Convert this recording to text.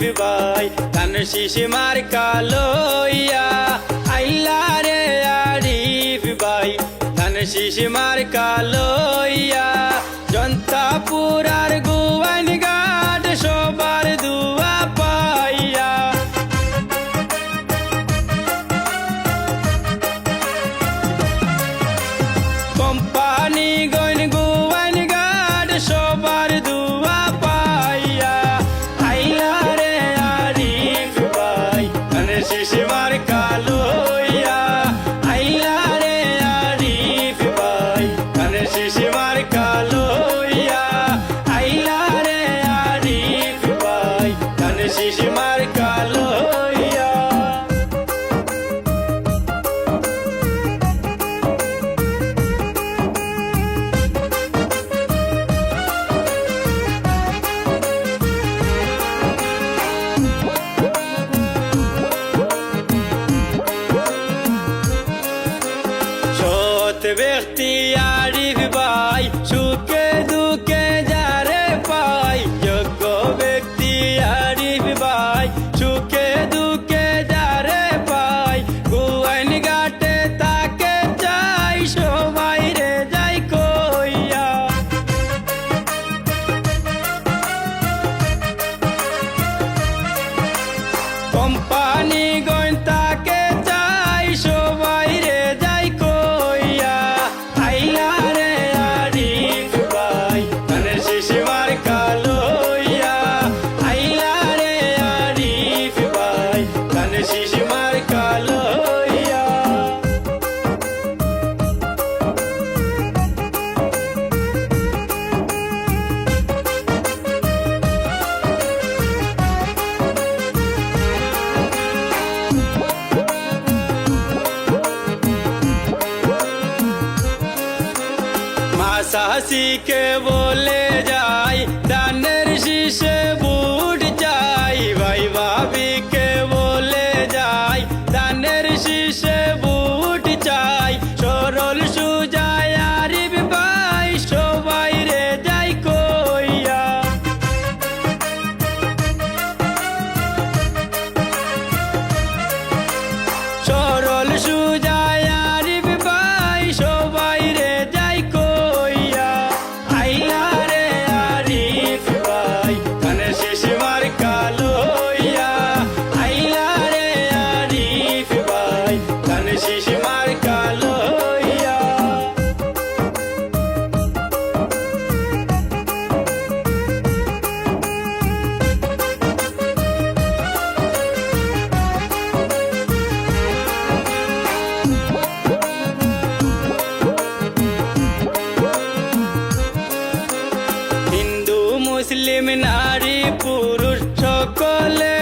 আরিফ ভাই ধান শীষ মার্কা লইয়া আইলা রে আরিফ ভাই ধান শীষ মার্কা লইয়া জন্তাপুরার গোয়াইন ঘাট সবার দুয়া পাইয়া কোম্পানি গইন গোয়াইন ঘাট সবার দুয়া পাইয়া আইলা রে আরিফ ভাই ধান শীষ মার্কা লইয়া আইলা রে আরিফ ভাই ধান শীষ মার্কা লইয়া আইলা রে আরিফ ভাই ধান শীষ মার্কা লইয়া সৎ ব্যক্তি আরিফ ভাই সুখে দুঃখে যারে পাই যোগ্য ব্যক্তি আরিফ ভাই সুখে দুঃখে যারে পাই গোয়াইন ঘাটে তাকে চাই সবাই রে যাই কইয়া কোম্পানি গইন তাকে চাই সবাই রে যাই কইয়া আইলা রে আরিফ ভাই ধান শীষ মার্কা লইয়া আইলা রে আরিফ ভাই ধান শীষ মার্কা লইয়া মাসাসিকে বলে যাই ধানের শীষে বুট চাই ভাই ভাবিকে বলে যাই ধানের শীষে বুট চাই সরল সুজায় আরিফ ভাই সবাই রে যাই কইয়া সরল সুজায় আরিফ ভাই সবাই রে যাই কইয়া আইলা রে আরিফ ভাই ধান শীষ মার্কা লইয়া আইলা রে আরিফ ভাই ধান শীষ মার্কা লইয়া হিন্দু মুসলিম নারী পুরুষ সকলে